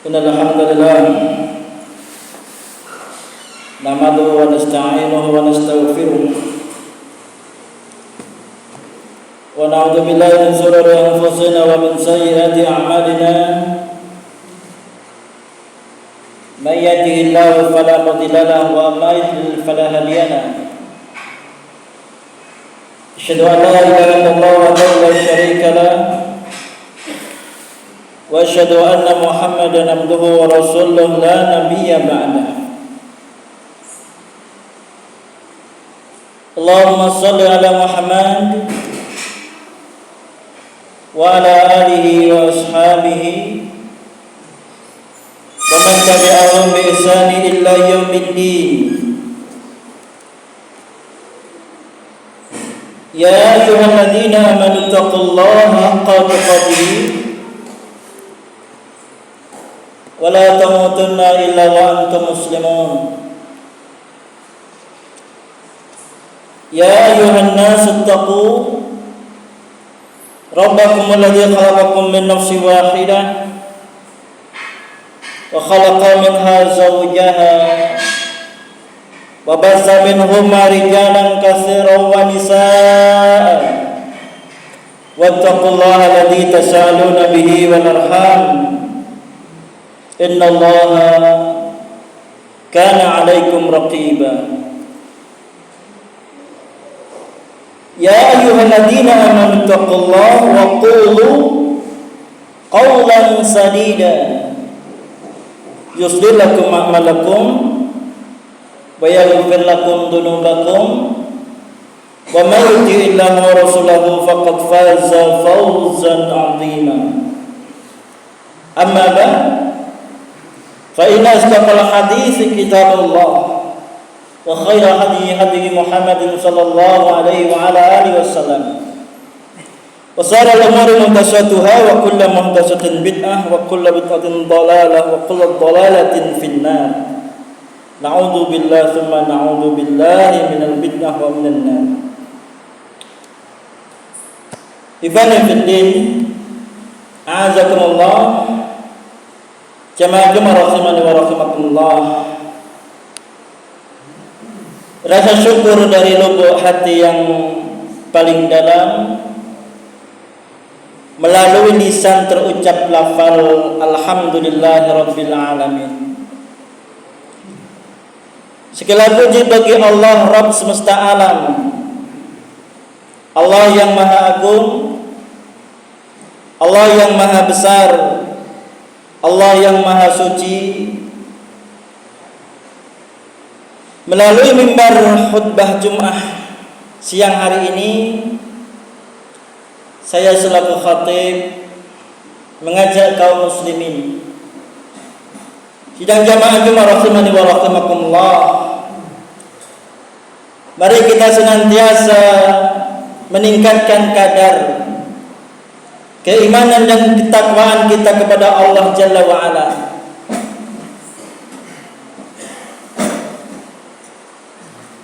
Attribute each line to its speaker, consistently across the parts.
Speaker 1: Innal hamdalillah nahmaduhu wa nasta'inuhu wa nastaghfiruh wa na'udzu billahi min shururi anfusina wa min sayyiati a'malina. Man yahdihillahu fala mudilla lahu wa man yudlil fala hadiya lahu. Asyhadu an la ilaha illallah wahdahu la syarika lahu wa asyhadu anna Muhammadan abduhu wa rasuluhu la nabiyya ba'dahu. Allahumma shalli ala Muhammad wa ala alihi wa ashabihi wa man tabi'ahum bi ihsani illa yaumiddin. Ya ayyuhalladzina amanu taqullaha haqqa tuqatih wa la tamutunna illa wa antum muslimun. Ya ayyuhan nas ittaqu rabbakum alladzi khalaqakum min nafsin wahidah wa khalaqa minha zawjaha wa bassa minhuma rijalan katsiran wa nisaa wattaqullaha alladzi tasaaluna bihi wal arham innallaha kana 'alaikum raqiba. Ya ayyuhalladzina amanu taqullaha wa qulu qawlan sadida yuslih lakum a'malakum wa yaghfir lakum dhunubakum wa may yuti'illaha wa rasulahu faqad faza fawzan 'azima. Amma ba'd, fa inna asdaqal hadits kitabullah wa khairal hadi Muhammadin sallallahu alaihi wa ala alihi wasallam wa sharral umuri muhdatsatuha wa kullu muhdatsatin bid'ah wa kullu bid'atin dhalalah wa kullu dhalalatin finnar. Na'udzu billahi tsumma na'udzu billahi minal bid'ah wa minan nar. Ikhwan fillah, a'azakumullah, jamaah rahimani wa rahimakumullah. Rasa syukur dari lubuk hati yang paling dalam melalui lisan terucap lafal alhamdulillahirabbil alamin. Segala puji bagi Allah Rabb semesta alam, Allah yang maha agung, Allah yang maha besar, Allah yang maha suci. Melalui mimbar khutbah Jumat siang hari ini, saya selaku khatib mengajak kaum muslimin sidang jamaah Jumat rahimani wa rahimakumullah, mari kita senantiasa meningkatkan kadar keimanan dan ketakwaan kita kepada Allah Jalla wa Ala.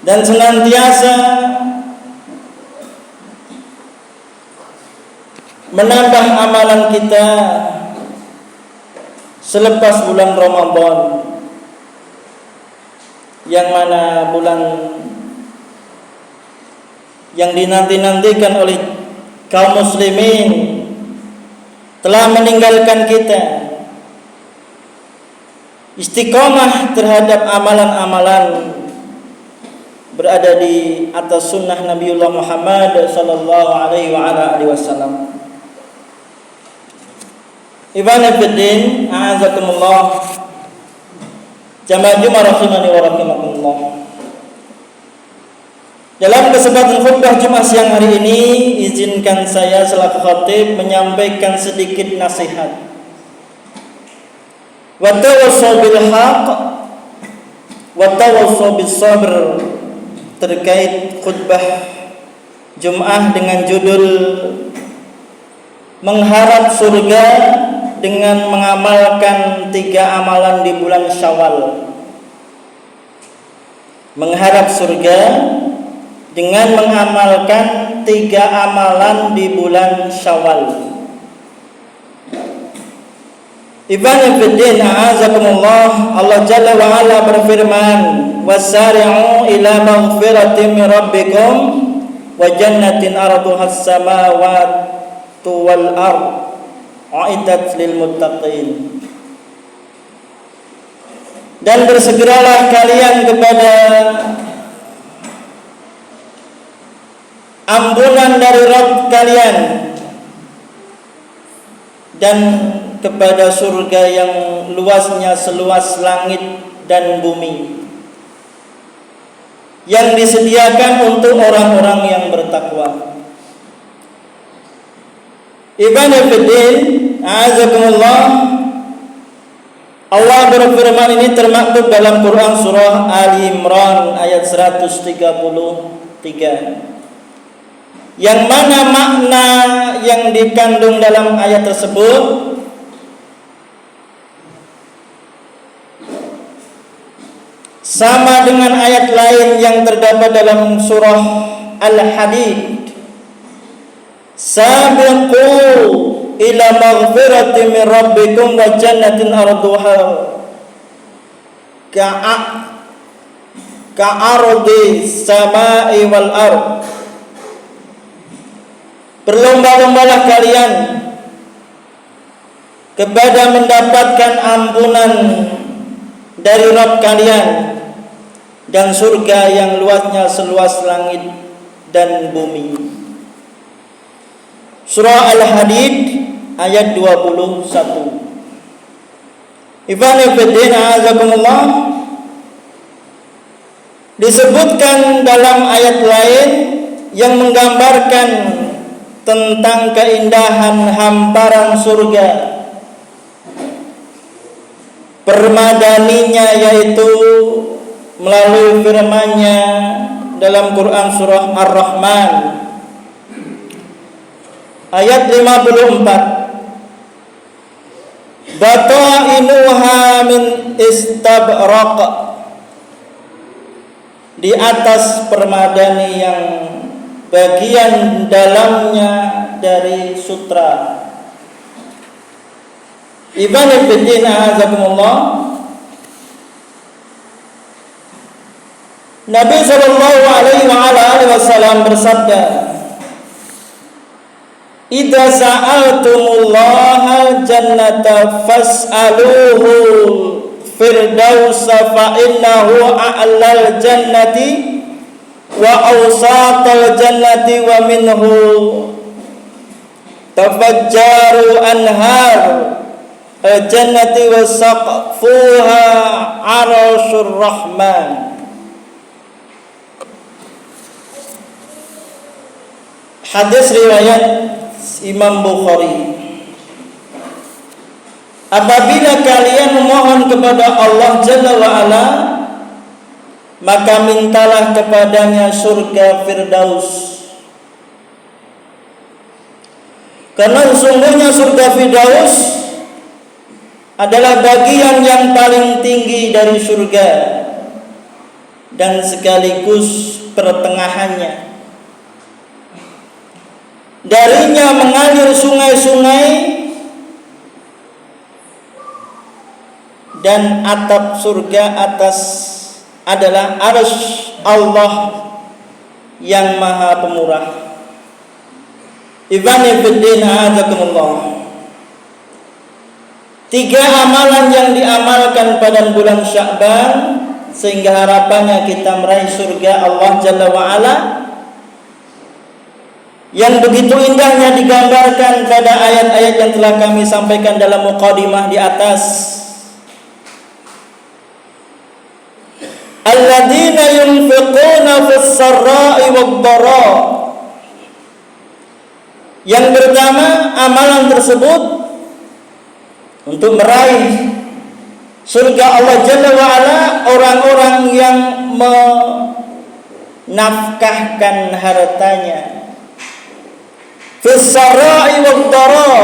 Speaker 1: Dan senantiasa menambah amalan kita selepas bulan Ramadan, yang mana bulan yang dinanti-nantikan oleh kaum muslimin telah meninggalkan kita. Istiqomah terhadap amalan-amalan berada di atas sunnah Nabiullah Muhammad sallallahu alaihi wa ala alihi wasallam. Ibn Abdin, a'azakumullah, jamaah Jumat rahimani wa rahimakumullah. Dalam kesempatan khutbah Jumat siang hari ini, izinkan saya selaku khatib menyampaikan sedikit nasihat. Wa tawassaw bil haqq wa tawassaw bis sabr, terkait khutbah Jumat dengan judul mengharap surga dengan mengamalkan 3 amalan di bulan Syawal. Mengharap surga dengan mengamalkan 3 amalan di bulan Syawal. Ibn Fiddin a'azakumullah, Allah Jalla wa Ala berfirman, wasari'u ila maghfiratin min rabbikum wa jannatin arduha as-samawati wal ard u'iddat lil muttaqin. Dan bersegeralah kalian kepada ampunan dari Rabb kalian dan kepada surga yang luasnya seluas langit dan bumi, yang disediakan untuk orang-orang yang bertakwa. Ibn Fiddin a'azakumullah, Allah berfirman, ini termaktub dalam Quran surah Ali Imran ayat 133, yang mana makna yang dikandung dalam ayat tersebut sama dengan ayat lain yang terdapat dalam surah Al-Hadid, sabiqu ila maghfiratin min rabbikum wa jannatin arduha ka'ardi samai wal ard. Berlomba-lombalah kalian kepada mendapatkan ampunan dari Rabb kalian dan surga yang luasnya seluas langit dan bumi. Surah Al-Hadid ayat 21. Ibn Fiddin a'azakumullah, disebutkan dalam ayat lain yang menggambarkan tentang keindahan hamparan surga, permadaninya, yaitu melalui firman-Nya dalam Quran surah Ar-Rahman ayat 54, batainuha min istabraq, di atas permadani yang bagian dalamnya dari sutra. Ibn Fiddin a'azakumullah, Nabi sallallahu alaihi wasallam bersabda, idza sa'altumullaha jannata fas'aluhu firdausa fa innahu a'lal jannati wa awsatal jannati wa minhu tafajjaru anhar al-jannati wa saqfuha arsyur rahman. Hadis riwayat Imam Bukhari. Apabila kalian memohon kepada Allah Jalla wa Ala, maka mintalah kepadanya surga Firdaus, karena sesungguhnya surga Firdaus adalah bagian yang paling tinggi dari surga dan sekaligus pertengahannya. Darinya mengalir sungai-sungai dan atap surga atas adalah arsy Allah yang maha pemurah. Ibn Fiddin a'azakumullah, 3 amalan yang diamalkan pada bulan Sya'ban sehingga harapannya kita meraih surga Allah Jalla wa'ala, yang begitu indahnya digambarkan pada ayat-ayat yang telah kami sampaikan dalam muqaddimah di atas. Alladzina yunfiquna fis-sarra'i wad-dharra. Yang pertama, amalan tersebut untuk meraih surga Allah Jalla wa'ala, orang-orang yang menafkahkan hartanya fis-sarra'i wad-dharra,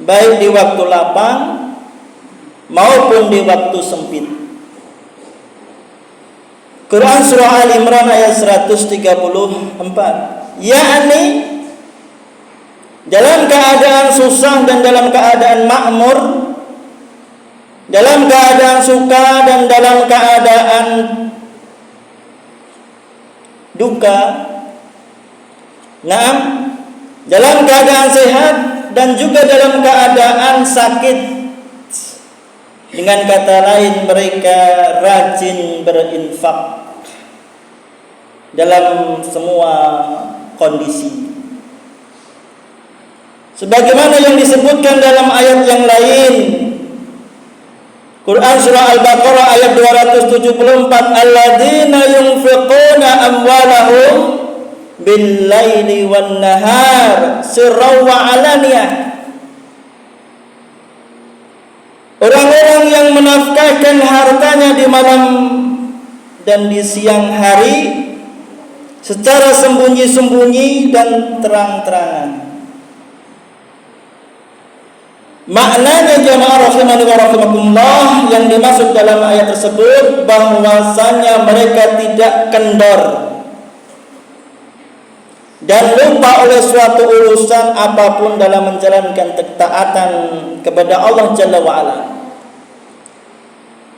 Speaker 1: baik di waktu lapang maupun di waktu sempit. Quran surah Ali, Imran ayat 134, yakni dalam keadaan susah dan dalam keadaan makmur, dalam keadaan suka dan dalam keadaan duka, naam, dalam keadaan sehat dan juga dalam keadaan sakit. Dengan kata lain, mereka rajin berinfak dalam semua kondisi. Sebagaimana yang disebutkan dalam ayat yang lain, Quran surah Al-Baqarah ayat 274, alladzina yunfiquna amwalahum bil-laili wan-nahar sirran wa alaniyah. Orang-orang yang menafkahkan hartanya di malam dan di siang hari secara sembunyi-sembunyi dan terang-terangan. Maknanya jamaah rahimani wa rahimakumullah, yang dimaksud dalam ayat tersebut bahwasanya mereka tidak kendor dan lupa oleh suatu urusan apapun dalam menjalankan ketaatan kepada Allah Jalla wa'ala.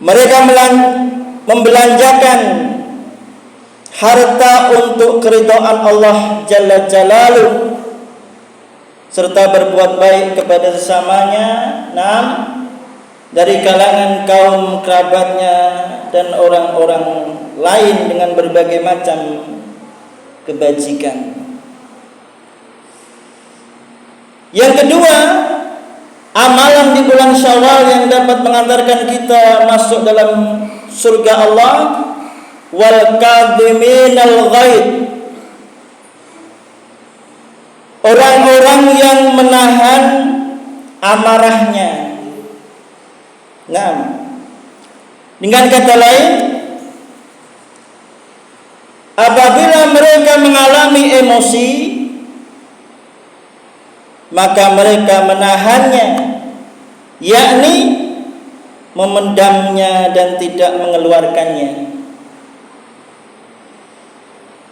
Speaker 1: Mereka membelanjakan harta untuk keridhaan Allah Jalla Jalaluh, serta berbuat baik kepada sesamanya, dari kalangan kaum kerabatnya dan orang-orang lain dengan berbagai macam kebajikan. Yang kedua, amalan di bulan Syawal yang dapat mengantarkan kita masuk dalam surga Allah, wal kadhiminal ghaid, orang-orang yang menahan amarahnya. Nah, dengan kata lain, apabila mereka mengalami emosi, maka mereka menahannya, yakni memendamnya dan tidak mengeluarkannya.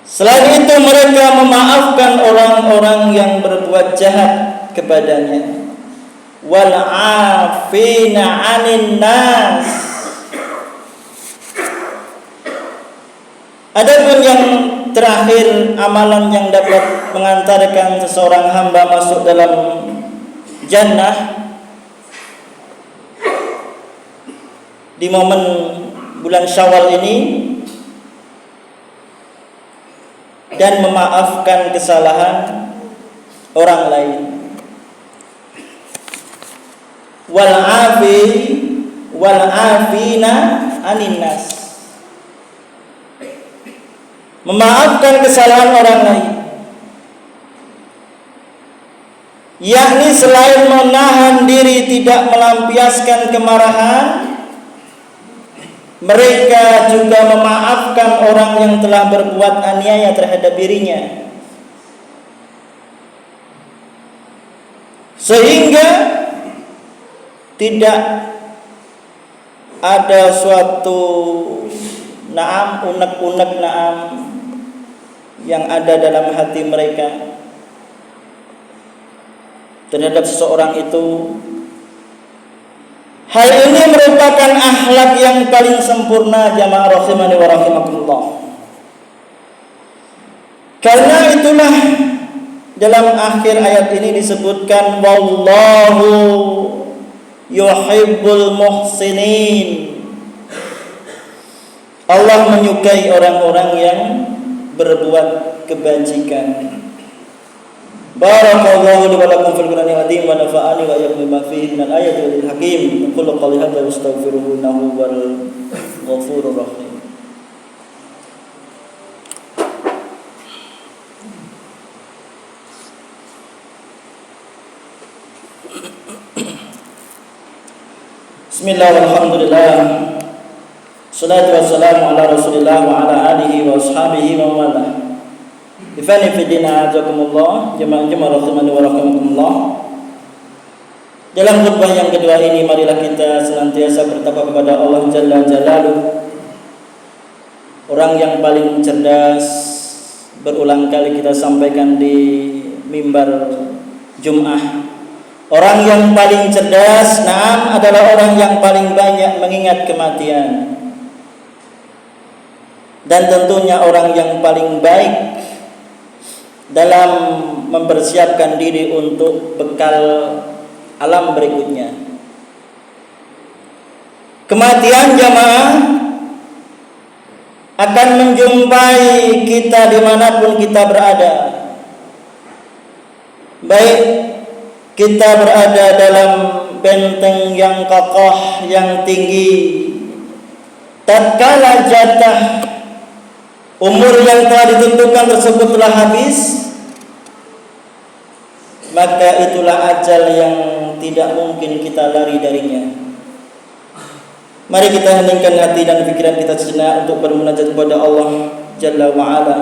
Speaker 1: Selain itu, mereka memaafkan orang-orang yang berbuat jahat kepadanya. Wal 'afina 'anil nas. Adapun yang terakhir, amalan yang dapat mengantarkan seseorang hamba masuk dalam jannah di momen bulan Syawal ini, dan memaafkan kesalahan orang lain. Wal 'afina 'anil nas, memaafkan kesalahan orang lain, yakni selain menahan diri tidak melampiaskan kemarahan, mereka juga memaafkan orang yang telah berbuat aniaya terhadap dirinya, sehingga tidak ada suatu unek-unek yang ada dalam hati mereka terhadap seseorang itu. Hal ini merupakan akhlak yang paling sempurna, jamaah rahimani wa rahimakumullah. Karena itulah dalam akhir ayat ini disebutkan wallahu yuhibbul muhsinin. Allah menyukai orang-orang yang berbuat kebajikan. Barakallahu li wa lakum fil Qur'anil azim wa nafa'ani wa iyyakum bima fihi minal ayati wal hakim. Qul qawli hadza wa astaghfiruhu innahu huwal ghafurur rahim. Bismillah walhamdulillah. Salatu wassalamu ala Rasulillah wa ala alihi wa ashabihi wa wala. Ifani fi din azakumullah, jemaah rahimani wa rahimakumullah. Dalam khutbah yang kedua ini, marilah kita senantiasa bertakwa kepada Allah Jalla Jalaluh. Orang yang paling cerdas, berulang kali kita sampaikan di mimbar Jum'ah. Orang yang paling cerdas, naam, adalah orang yang paling banyak mengingat kematian. Dan tentunya orang yang paling baik dalam mempersiapkan diri untuk bekal alam berikutnya. Kematian jamaah akan menjumpai kita dimanapun kita berada. Baik kita berada dalam benteng yang kokoh, yang tinggi, tatkala jatah umur yang telah ditentukan tersebut telah habis, maka itulah ajal yang tidak mungkin kita lari darinya. Mari kita heningkan hati dan pikiran kita sejenak untuk bermunajat kepada Allah Jalla wa Ala.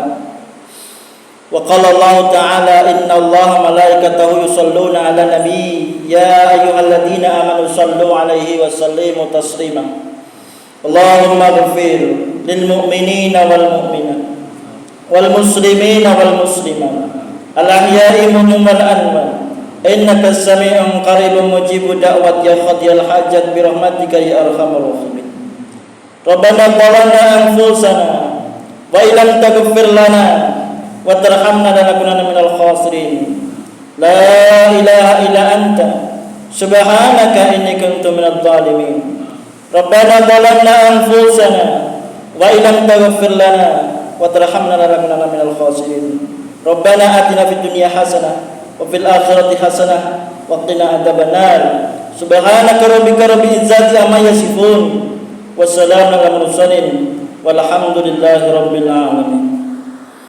Speaker 1: Wa qala Allah Ta'ala, inna Allah malaikatahu yusalluna ala nabi ya ayyuhalladzina amanu sallu alaihi wa sallimu taslima. Allahumma ighfir lil mu'minina wal mu'minat wal muslimina wal muslimat al ahya'i minhum wal amwat innaka sami'un qaribun mujibud da'wat ya qadiyal hajat bi rahmatika ya arhamar rahimin. Rabbana zalamna anfusana wa illam taghfir lana wa tarhamna lanakunanna minal khasirin. La ilaha illa anta subhanaka inni kuntu minadh dhalimin. Rabbana zalamna anfusana wa illam taghfir lana wa tarhamna lanakunanna minal khasirin. Rabbana atina fid dunya hasanah wa fil akhirati hasanah wa qina adzabannar. Subhanaka rabbika rabbil izzati amma yasifun wa salamun alal mursalin walhamdulillahi rabbil alamin.